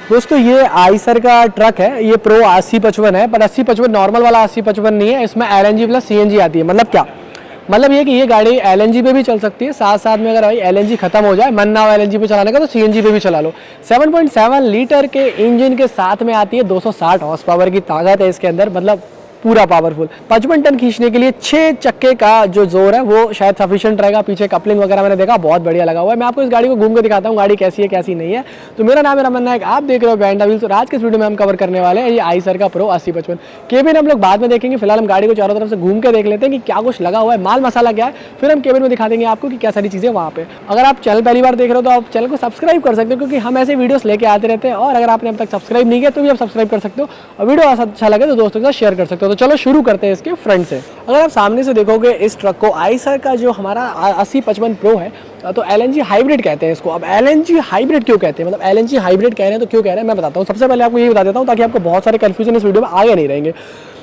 दोस्तों ये आइसर का ट्रक है, ये प्रो 8055 है, पर 8055 नॉर्मल वाला 8055 नहीं है, इसमें LNG प्लस CNG आती है। मतलब क्या, मतलब ये कि ये गाड़ी LNG पे भी चल सकती है, साथ साथ में अगर भाई LNG खत्म हो जाए, मन ना हो LNG पे चलाने का, तो CNG पे भी चला लो। 7.7 लीटर के इंजन के साथ में आती है, 260 हॉर्स पावर की ताकत है इसके अंदर, मतलब पूरा पावरफुल। 55 टन खींचने के लिए 6 चक्के का जो जोर है वो शायद सफिशिएंट रहेगा। पीछे कपलिंग वगैरह मैंने देखा बहुत बढ़िया लगा हुआ है। मैं आपको इस गाड़ी को घूम के दिखाता हूँ गाड़ी कैसी है कैसी नहीं है। तो मेरा नाम है रमन नायक, आप देख रहे हो बिहाइंड द व्हील्स, और आज के इस वीडियो में हम कवर करने वाले हैं ये आइसर का प्रो 8055। केबिन हम लोग बाद में देखेंगे, फिलहाल हम गाड़ी को चारों तरफ से घूम के देख लेते हैं कि क्या कुछ लगा हुआ है, माल मसाला क्या है, फिर हम केबिन में दिखा देंगे आपको कि क्या सारी चीज़ें वहाँ पे। अगर आप चैनल पहली बार देख रहे हो तो आप चैनल को सब्सक्राइब कर सकते हो, क्योंकि हम ऐसे वीडियोस लेके आते रहते हैं। और अगर आपने अब तक सब्सक्राइब नहीं किया तो भी आप सब्सक्राइब कर सकते हो, और वीडियो अच्छा लगे तो दोस्तों के साथ शेयर कर सकते हो। तो चलो शुरू करते हैं इसके फ्रंट से। अगर आप सामने से देखोगे इस ट्रक को, आइसर का जो हमारा 8055 प्रो है, तो LNG हाइब्रिड कहते हैं इसको। अब LNG हाइब्रिड क्यों कहते हैं, मतलब LNG हाइब्रिड कह रहे हैं तो क्यों कह रहे हैं मैं बताता हूँ। सबसे पहले आपको ये बता देता हूँ ताकि आपको बहुत सारे कंफ्यूजन इस वीडियो में आगे नहीं रहेंगे।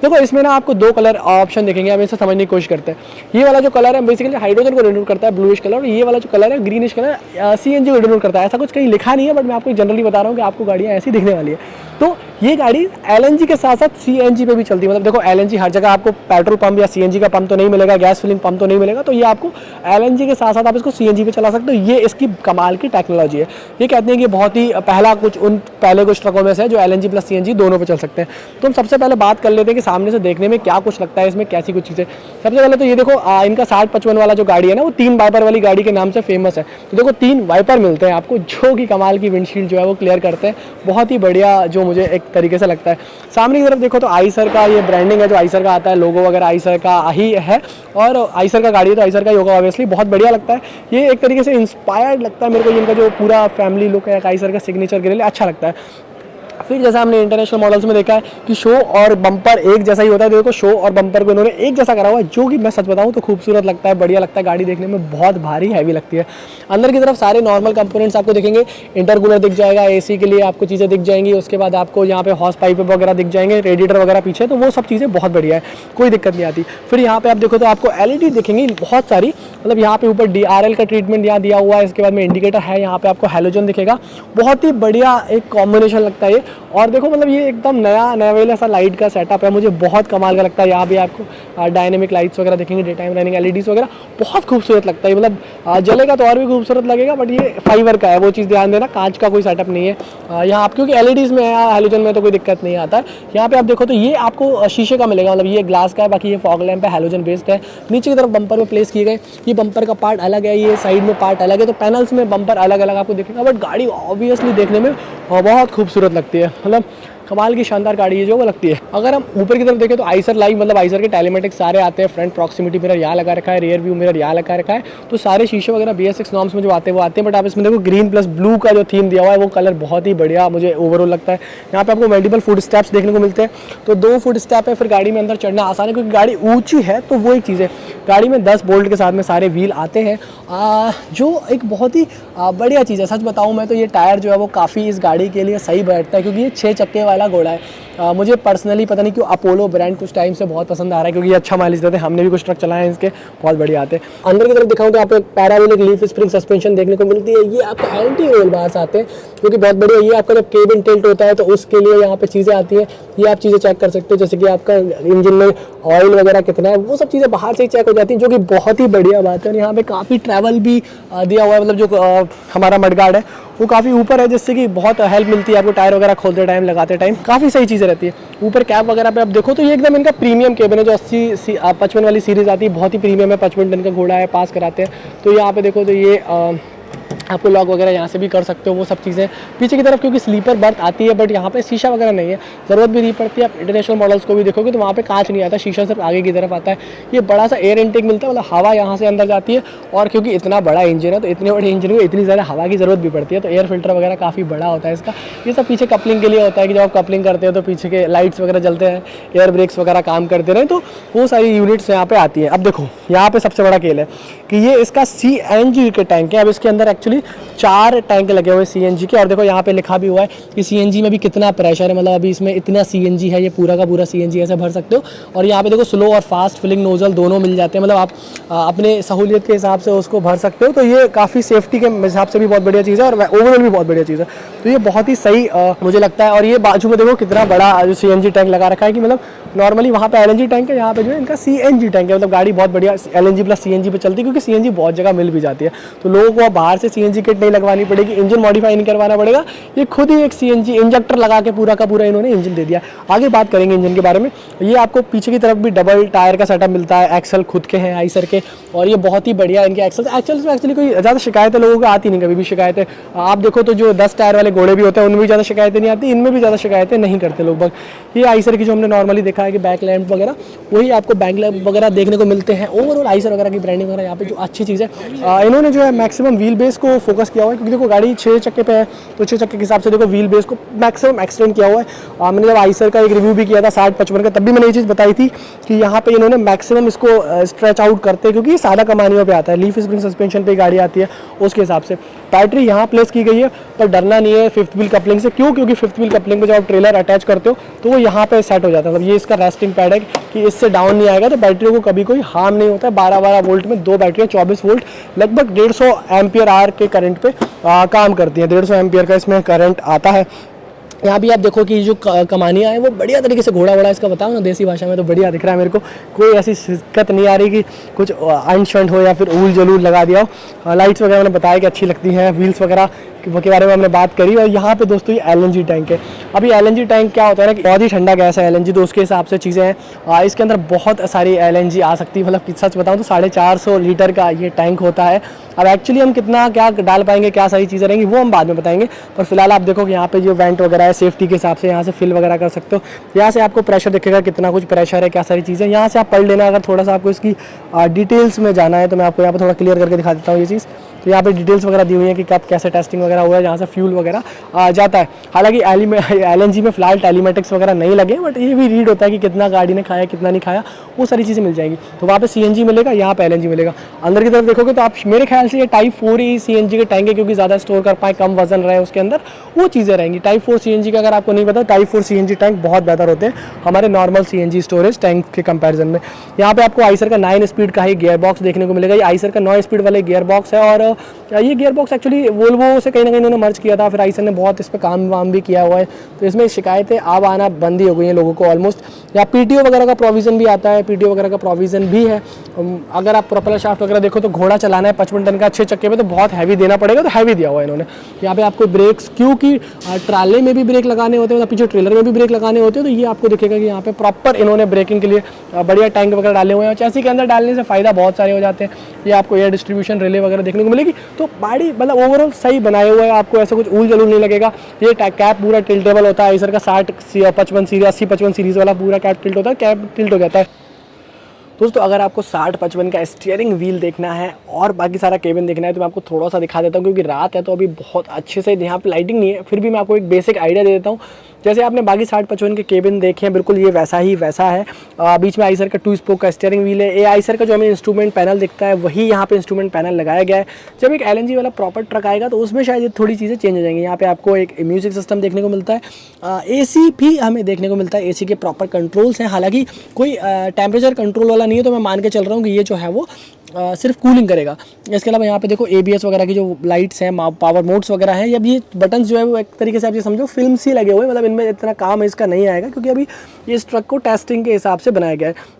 देखो इसमें ना आपको 2 कलर ऑप्शन दिखेंगे, हम इसे समझने की कोशिश करते हैं। ये वाला जो कलर है बेसिकली हाइड्रोजन को डिनोट करता है, ब्लूइश कलर, और ये वाला जो कलर है ग्रीनिश कलर CNG को डिनोट करता है। ऐसा कुछ कहीं लिखा नहीं है, बट मैं आपको जनरली बता रहा हूँ कि आपको गाड़ियाँ ऐसी दिखने वाली है। तो ये गाड़ी LNG के साथ साथ CNG पे भी चलती है। मतलब देखो LNG हर जगह आपको पेट्रोल पंप या CNG का पंप तो नहीं मिलेगा, गैस फिलिंग पंप तो नहीं मिलेगा, तो ये आपको LNG के साथ साथ आप इसको CNG पे चला सकते हो। ये इसकी कमाल की टेक्नोलॉजी है। ये कहते हैं कि बहुत ही पहला पहले कुछ ट्रकों में से है जो LNG प्लस CNG दोनों पे चल सकते हैं। तो हम सबसे पहले बात कर लेते हैं कि सामने से देखने में क्या कुछ लगता है, इसमें कैसी कुछ चीज़ें। सबसे पहले तो ये देखो इनका 6055 वाला जो गाड़ी है ना, वो 3 वाइपर वाली गाड़ी के नाम से फेमस है। तो देखो 3 वाइपर मिलते हैं आपको, जो कि कमाल की विंडशील्ड जो है वो क्लियर करते हैं। बहुत ही बढ़िया जो मुझे एक तरीके से लगता है। सामने की तरफ देखो तो आइसर का ये ब्रांडिंग है, जो आइसर का आता है, लोगो वगैरह आइसर का ही है, और आइसर का गाड़ी है तो आइसर का होगा ऑब्वियसली। बहुत बढ़िया लगता है, ये एक तरीके से इंस्पायर्ड लगता है मेरे को। इनका जो पूरा फैमिली लुक है आइसर का सिग्नेचर के लिए अच्छा लगता है। फिर जैसा हमने इंटरनेशनल मॉडल्स में देखा है कि शो और बम्पर एक जैसा ही होता है, देखो शो और बम्पर को इन्होंने एक जैसा करा हुआ है, जो कि मैं सच बताऊं तो खूबसूरत लगता है, बढ़िया लगता है। गाड़ी देखने में बहुत भारी हैवी लगती है। अंदर की तरफ सारे नॉर्मल कंपोनेंट्स आपको दिखेंगे, इंटरकूलर दिख जाएगा, AC के लिए आपको चीज़ें दिख जाएंगी, उसके बाद आपको यहाँ पे हॉर्स पाइप वगैरह दिख जाएंगे, रेडिएटर वगैरह पीछे, तो वो सब चीज़ें बहुत बढ़िया है, कोई दिक्कत नहीं आती। फिर यहाँ पे आप देखो तो आपको LED दिखेंगी बहुत सारी, मतलब यहाँ पे ऊपर DRL का ट्रीटमेंट यहाँ दिया हुआ है, इसके बाद में इंडिकेटर है, यहाँ पे आपको हैलोजन दिखेगा। बहुत ही बढ़िया एक कॉम्बिनेशन लगता है ये। और देखो मतलब ये एकदम नया वेल ऐसा लाइट का सेटअप है, मुझे बहुत कमाल का लगता है। यहाँ भी आपको डायनेमिक लाइट्स वगैरह देखेंगे, डे टाइम रनिंग LEDs वगैरह, बहुत खूबसूरत लगता है। मतलब जलेगा तो और भी खूबसूरत लगेगा, बट ये फाइबर का है, वो चीज़ ध्यान देना, कांच का कोई सेटअप नहीं है यहाँ आप, क्योंकि LEDs में है, हैलोजन में तो कोई दिक्कत नहीं आता है। यहाँ पे आप देखो तो ये आपको शीशे का मिलेगा, मतलब ये ग्लास का है, बाकी ये फॉग लैंप है, हैलोजन बेस्ड है। नीचे की तरफ बम्पर में प्लेस किए गए, ये बम्पर का पार्ट अलग है, ये साइड में पार्ट अलग है, तो पैनल्स में बम्पर अलग अलग आपको दिखेगा, बट गाड़ी ऑब्वियसली देखने में बहुत खूबसूरत लगती है। मतलब कमाल की शानदार गाड़ी है जो वो लगती है। अगर हम ऊपर की तरफ देखें तो आइसर लाइव, मतलब आइसर के टेलीमेटिक्स सारे आते हैं। फ्रंट प्रॉक्सिमिटी मिरर यहाँ लगा रखा है, रियर व्यू मिरर यहाँ लगा रखा है, तो सारे शीशे वगैरह BS6 नॉर्म्स में जो आते हैं वो आते हैं। बट आप इसमें देखो ग्रीन प्लस ब्लू का जो थीम दिया हुआ है वो कलर बहुत ही बढ़िया मुझे ओवरऑल लगता है। यहाँ पे आपको मल्टीपल फुट स्टेप्स देखने को मिलते हैं, तो 2 फुट स्टेप है, फिर गाड़ी में अंदर चढ़ना आसान है क्योंकि गाड़ी ऊँची है, तो वो एक चीज़ है। गाड़ी में 10 बोल्ट के साथ में सारे व्हील आते हैं, जो एक बहुत ही बढ़िया चीज़ है। सच बताऊँ मैं तो ये टायर जो है वो काफ़ी इस गाड़ी के लिए सही बैठता है, क्योंकि ये 6 चक्के वाला घोड़ा है। मुझे पर्सनली पता नहीं क्यों अपोलो ब्रांड कुछ टाइम से बहुत पसंद आ रहा है, क्योंकि ये अच्छा माइलेज देते हैं। हमने भी कुछ ट्रक चलाए हैं इसके, बहुत बढ़िया आते हैं। अंदर की तरफ दिखाऊं तो आपको एक पैराबोलिक लीफ स्प्रिंग सस्पेंशन देखने को मिलती है। ये आपको एंटी रोल बार्स आते हैं, जो कि बहुत बढ़िया। ये आपका जब केबिन टिल्ट होता है तो उसके लिए यहाँ पे चीज़ें आती हैं, ये आप चीज़ें चेक कर सकते हो, जैसे कि आपका इंजन में ऑयल वगैरह कितना है, वो सब चीज़ें बाहर से ही चेक हो जाती हैं, जो कि बहुत ही बढ़िया बात है। और यहाँ पे काफ़ी ट्रैवल भी दिया हुआ है, मतलब जो हमारा मडगार्ड है वो काफ़ी ऊपर है, जिससे कि बहुत हेल्प मिलती है आपको टायर वगैरह खोलते टाइम, लगाते टाइम, काफ़ी सही चीज़ें रहती है। ऊपर कैप वगैरह पे आप देखो तो ये एकदम इनका प्रीमियम केबिन है, जो 80-55 वाली सीरीज़ आती है, बहुत ही प्रीमियम है। 55 टन का घोड़ा है, पास कराते हैं। तो यहाँ पे देखो तो ये आपको लॉक वगैरह यहाँ से भी कर सकते हो, वो सब चीज़ें। पीछे की तरफ क्योंकि स्लीपर बर्थ आती है, बट यहाँ पे शीशा वगैरह नहीं है, ज़रूरत भी नहीं पड़ती। आप इंटरनेशनल मॉडल्स को भी देखोगे तो वहाँ पे कांच नहीं आता, शीशा सिर्फ आगे की तरफ आता है। ये बड़ा सा एयर इनटेक मिलता है, मतलब हवा यहाँ से अंदर जाती है, और क्योंकि इतना बड़ा इंजन है तो इतने बड़े इंजन को इतनी ज़्यादा हवा की ज़रूरत भी पड़ती है, तो एयर फिल्टर वगैरह काफ़ी बड़ा होता है इसका। ये सब पीछे कपलिंग के लिए होता है कि जब आप कपलिंग करते हो तो पीछे के लाइट्स वगैरह जलते हैं, एयर ब्रेक्स वगैरह काम करते रहे, तो वो सारी यूनिट्स यहाँ पे आती हैं। अब देखो यहाँ पे सबसे बड़ा खेल है कि ये इसका CNG के टैंक है। अब इसके अंदर एक्चुअली बेसिकली 4 टैंक लगे हुए CNG के, और देखो यहाँ पे लिखा भी हुआ है कि CNG में भी कितना प्रेशर है, मतलब अभी इसमें इतना CNG है, ये पूरा का पूरा CNG ऐसे भर सकते हो। और यहाँ पे देखो स्लो और फास्ट फिलिंग नोजल दोनों मिल जाते हैं, मतलब आप अपने सहूलियत के हिसाब से उसको भर सकते हो। तो ये काफ़ी सेफ्टी के हिसाब से भी बहुत बढ़िया चीज़ है और ओवरऑल भी बहुत बढ़िया चीज़ है। तो ये बहुत ही सही मुझे लगता है। और ये बाजू में देखो कितना बड़ा जो CNG टैंक लगा रखा है कि मतलब नॉर्मली वहाँ पे LNG टैंक है, यहाँ पे जो है इनका CNG टैंक है। मतलब गाड़ी बहुत बढ़िया LNG प्लस CNG पे चलती है, क्योंकि CNG बहुत जगह मिल भी जाती है, तो लोगों को बाहर से CNG किट नहीं लगवानी पड़ेगी, इंजन मॉडिफाई नहीं करवाना पड़ेगा, ये खुद ही एक CNG इंजेक्टर लगा के पूरा का पूरा इन्होंने इंजन दे दिया। आगे बात करेंगे इंजन के बारे में। ये आपको पीछे की तरफ भी डबल टायर का सेटअप मिलता है, एक्सल खुद के हैं आइसर के, और ये बहुत ही बढ़िया इनके एक्सल में एक्चुअली कोई ज़्यादा शिकायतें लोगों को आती नहीं, कभी भी शिकायतें आप देखो तो जो 10 टायर वाले घोड़े भी होते हैं उनमें भी ज़्यादा शिकायतें नहीं आती, इनमें भी ज़्यादा शिकायतें नहीं करते लोग बाग। ये आइसर की जो हमने नॉर्मली देखा है कि बैक लैंप वगैरह, वही आपको बैक लैंप वगैरह देखने को मिलते हैं। ओवरऑल आइसर वगैरह की ब्रांडिंग वगैरह यहाँ पे जो अच्छी चीज़ है, इन्होंने जो है मैक्सिमम व्हील बेस को फोकस किया हुआ है, क्योंकि देखो गाड़ी 6 चक्के पे है, तो 6 चक्के के हिसाब से देखो व्हील बेस को मैक्सिमम एक्सटेंड किया हुआ है। मैंने जब आइसर का एक रिव्यू भी किया था 60-55 का, तब भी मैंने ये चीज़ बताई थी कि यहाँ पे इन्होंने मैक्सिमम इसको स्ट्रेच आउट करते हैं, क्योंकि ये सादा कमानियों पे आता है, लीफ स्प्रिंग सस्पेंशन पे गाड़ी आती है, उसके हिसाब से बैटरी यहाँ प्लेस की गई है। पर डरना नहीं है 5th व्हील कपलिंग से, क्यों? क्योंकि 5th व्हील कपलिंग पे जब आप ट्रेलर अटैच करते हो तो वो यहाँ पे सेट हो जाता है, मतलब ये इसका रेस्टिंग पैड है कि इससे डाउन नहीं आएगा, तो बैटरी को कभी कोई हार्म नहीं होता है। 12 वोल्ट में 2 बैटरी 24 वोल्ट लगभग 150 एम्पियर आवर के करंट पे काम करती हैं। 150 एम्पियर का इसमें करंट आता है। यहाँ भी आप देखो कि जो कमानियाँ हैं वो बढ़िया तरीके से घोड़ा वोड़ा इसका बताओ ना देसी भाषा में, तो बढ़िया दिख रहा है मेरे को, कोई ऐसी दिक्कत नहीं आ रही कि कुछ अनशंट हो या फिर ऊल जलूल लगा दिया हो। लाइट्स वगैरह मैंने बताया कि अच्छी लगती हैं, व्हील्स वगैरह के बारे में हमने बात करी। और यहाँ पे दोस्तों ये LNG टैंक है। अभी LNG टैंक क्या होता है ना कि बहुत ही ठंडा गैस है LNG, तो उसके हिसाब से चीज़ें हैं। इसके अंदर बहुत सारी LNG आ सकती है, मतलब सच बताऊँ तो 450 लीटर का ये टैंक होता है। अब एक्चुअली हम कितना क्या डाल पाएंगे, क्या सारी चीज़ें रहेंगी, वो हम बाद में बताएंगे। पर फिलहाल आप देखो कि यहाँ पे जो वेंट वगैरह है, सेफ्टी के हिसाब से यहाँ से फिल वगैरह कर सकते हो। यहाँ से आपको प्रेशर दिखेगा, कितना कुछ प्रेशर है, क्या सारी चीज़ें यहाँ से आप पढ़ लेना। अगर थोड़ा सा आपको इसकी डिटेल्स में जाना है तो मैं आपको यहाँ पर थोड़ा क्लियर करके दिखा देता हूँ ये चीज़। तो यहाँ पे डिटेल्स वगैरह दी हुई है कि कब कैसे टेस्टिंग वगैरह हुआ है, जहाँ से फ्यूल वगैरह जाता है। हालांकि LNG में फिलहाल टेलीमेटिक्स वगैरह नहीं लगे, बट ये भी रीड होता है कि कितना गाड़ी ने खाया कितना नहीं खाया, वो सारी चीज़ें मिल जाएंगी। तो वहाँ पे CNG मिलेगा, यहाँ पे LNG मिलेगा। अंदर की तरफ देखोगे तो आप मेरे ख्याल से ये टाइप 4 ही CNG के टैंक है, क्योंकि ज़्यादा स्टोर कर पाए, कम वजन रहे उसके अंदर, वो चीज़ें रहेंगी। टाइप 4 CNG का अगर आपको नहीं पता, टाइप 4 CNG टैंक बहुत बेहतर होते हैं हमारे नॉर्मल CNG स्टोरेज टैंक के कंपेरिजन में। यहाँ पे आपको आइसर का 9 स्पीड का ही गियर बॉक्स देखने को मिलेगा। ये आइसर का 9 स्पीड वाले गियर बॉक्स है, और ये गियर बॉक्स एक्चुअली वोल्वो से कहीं ना कहीं इन्होंने मर्ज किया था, फिर आइसर ने बहुत इस पर काम वाम भी किया हुआ है, तो इसमें शिकायतें अब आना बंद ही हो गई हैं लोगों को ऑलमोस्ट। या PTO वगैरह का प्रोविज़न भी आता है, PTO वगैरह का प्रोविज़न भी है। अगर आप प्रोपेलर शाफ्ट वगैरह देखो तो घोड़ा चलाना है 55 टन का 6 चक्के पे, तो बहुत हैवी देना पड़ेगा, तो हैवी दिया हुआ है इन्होंने। यहाँ पे आपको ब्रेक्स, क्योंकि ट्राले में भी ब्रेक लगाने होते हैं, पीछे ट्रेलर में भी ब्रेक लगाने होते हैं, तो ये आपको दिखेगा कि यहाँ पे प्रॉपर इन्होंने ब्रेकिंग के लिए बढ़िया टैंक वगैरह डाले हुए हैं। चैसी के अंदर डालने से फ़ायदा बहुत सारे हो जाते हैं। ये आपको एयर डिस्ट्रीब्यूशन रिले वगैरह देखने को मिलेगी, तो गाड़ी मतलब ओवरऑल सही बनाए हुए हैं, आपको ऐसा कुछ ऊल जलूल नहीं लगेगा। ये कैप पूरा टिल्टेबल होता है, आइसर का 60-55 सीरीज 80-55 सीरीज़ वाला पूरा कैप टिल्ट होता है, कैप टिल्ट हो जाता है। दोस्तों अगर आपको 60-55 का स्टीयरिंग व्हील देखना है और बाकी सारा केबिन देखना है तो मैं आपको थोड़ा सा दिखा देता हूँ, क्योंकि रात है तो अभी बहुत अच्छे से यहाँ पे लाइटिंग नहीं है, फिर भी मैं आपको एक बेसिक आइडिया दे देता हूँ। जैसे आपने बाकी 60-55 के केबिन देखे हैं, बिल्कुल ये वैसा है। बीच में आइसर का 2 स्पोक का स्टीयरिंग व्हील है। ये आइसर का जो हमें इंस्ट्रूमेंट पैनल दिखता है वही यहाँ पे इंस्ट्रूमेंट पैनल लगाया गया है। जब एक LNG वाला प्रॉपर ट्रक आएगा तो उसमें शायद ये थोड़ी चीज़ें चेंज हो जाएंगी। यहाँ पे आपको एक म्यूजिक सिस्टम देखने को मिलता है, AC भी हमें देखने को मिलता है, AC के प्रॉपर कंट्रोल्स हैं। हालांकि कोई टेम्परेचर कंट्रोल वाला नहीं है, तो मैं मान के चल रहा हूँ कि ये जो है वो सिर्फ कूलिंग करेगा। इसके अलावा यहाँ पे देखो ABS वगैरह की जो लाइट्स हैं, पावर मोड्स वगैरह हैं, अब ये बटन्स जो है वो एक तरीके से आप ये समझो फिल्म सी लगे हुए हैं, मतलब इनमें इतना काम इसका नहीं आएगा, क्योंकि अभी ये इस ट्रक को टेस्टिंग के हिसाब से बनाया गया है।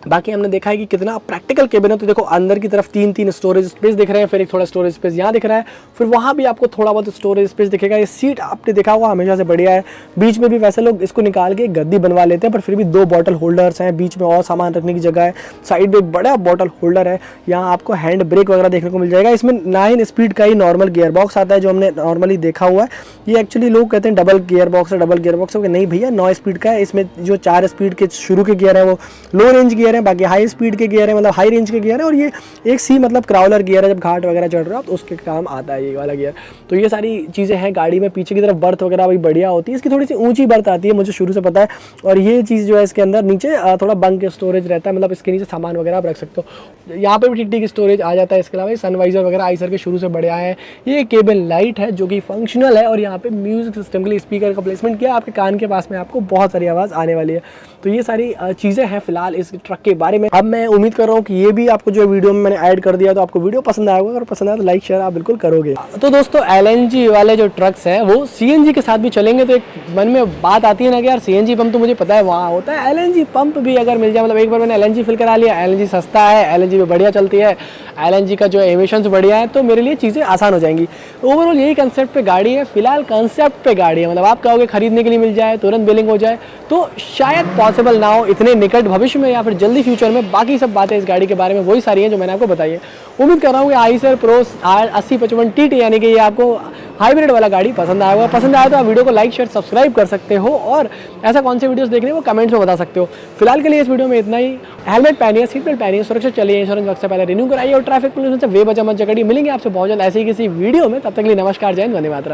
बाकी हमने देखा है कि कितना प्रैक्टिकल केबिन है। तो देखो अंदर की तरफ 3 स्टोरेज स्पेस दिख रहे हैं, फिर एक थोड़ा स्टोरेज स्पेस यहाँ दिख रहा है, फिर वहाँ भी आपको थोड़ा बहुत स्टोरेज स्पेस दिखेगा। ये सीट आपने देखा होगा हमेशा से बढ़िया है। बीच में भी वैसे लोग इसको निकाल के गद्दी बनवा लेते हैं, पर फिर भी 2 बॉटल होल्डर्स हैं, बीच में और सामान रखने की जगह है, साइड में एक बड़ा बॉटल होल्डर है। यहाँ आपको हैंड ब्रेक वगैरह देखने को मिल जाएगा। इसमें 9 स्पीड का ही नॉर्मल गियर बॉक्स आता है, जो हमने नॉर्मली देखा हुआ है। ये एक्चुअली लोग कहते हैं डबल गियर बॉक्स है, नहीं भैया 9 स्पीड का है। इसमें जो 4 स्पीड के शुरू के गियर है वो लो रेंज गियर गियर हैं, बाकी हाई स्पीड के गियर हैं, मतलब हाई रेंज के गियर है, और ये एक सी मतलब क्राउलर गियर है, जब घाट वगैरह चढ़ रहे हो तो उसके काम आता है ये वाला गियर। तो ये सारी चीज़ें हैं गाड़ी में। पीछे की तरफ बर्थ वगैरह भी बढ़िया होती है, इसकी थोड़ी सी ऊंची बर्थ आती है, मुझे शुरू से पता है। और ये चीज़ जो है इसके अंदर नीचे थोड़ा बंक स्टोरेज रहता है, मतलब इसके नीचे सामान वगैरह आप रख सकते हो। यहाँ पे भी ठीक ठीक स्टोरेज आ जाता है। इसके अलावा सनवाइजर वगैरह आइसर के शुरू से बढ़िया है। ये केबल लाइट है जो कि फंक्शनल है, और यहाँ पे म्यूजिक सिस्टम के लिए स्पीकर का प्लेसमेंट किया, आपके कान के पास में आपको बहुत सारी आवाज़ आने वाली है। तो ये सारी चीज़ें हैं फिलहाल इस ट्रक के बारे में। अब मैं उम्मीद कर रहा हूँ कि ये भी आपको जो वीडियो में मैंने ऐड कर दिया, तो आपको वीडियो पसंद आएगा। अगर पसंद आया तो लाइक शेयर आप बिल्कुल करोगे। तो दोस्तों LNG वाले जो ट्रक्स हैं वो CNG के साथ भी चलेंगे, तो एक मन में बात आती है ना कि यार CNG पंप तो मुझे पता है वहाँ होता है, LNG पंप भी अगर मिल जाए, मतलब एक बार मैंने LNG फिल करा लिया, LNG सस्ता है, LNG में बढ़िया चलती है, LNG का जो एमिशंस बढ़िया है, तो मेरे लिए चीज़ें आसान हो जाएंगी। ओवरऑल यही कंसेप्ट पे गाड़ी है, फिलहाल कंसेप्ट पे गाड़ी है। मतलब आप कहोगे खरीदने के लिए मिल जाए, तुरंत बिलिंग हो जाए, तो शायद पॉसिबल ना हो इतने निकट भविष्य में या फिर जल्दी फ्यूचर में। बाकी सब बातें इस गाड़ी के बारे में वही सारी हैं जो मैंने आपको बताई है। उम्मीद कर रहा हूँ कि आइसर प्रो 8055 TT यानी कि ये आपको हाइब्रिड वाला गाड़ी पसंद आएगा। पसंद आया तो आप वीडियो को लाइक शेयर सब्सक्राइब कर सकते हो, और ऐसा कौन से वीडियोस देखने वो कमेंट्स में बता सकते हो। फिलहाल के लिए इस वीडियो में इतना ही। हेलमेट पहनिए, सीट बेल्ट पहनिए, सुरक्षित चलिए, इंश्योरेंस वक्त से पहले रिन्यू कराइए, और ट्रैफिक पुलिस से बेवजह मत जकड़िए। मिलेंगे आपसे बहुत जल्द ऐसी किसी वीडियो में, तब तक के लिए नमस्कार, जय हिंद, वंदे मातरम।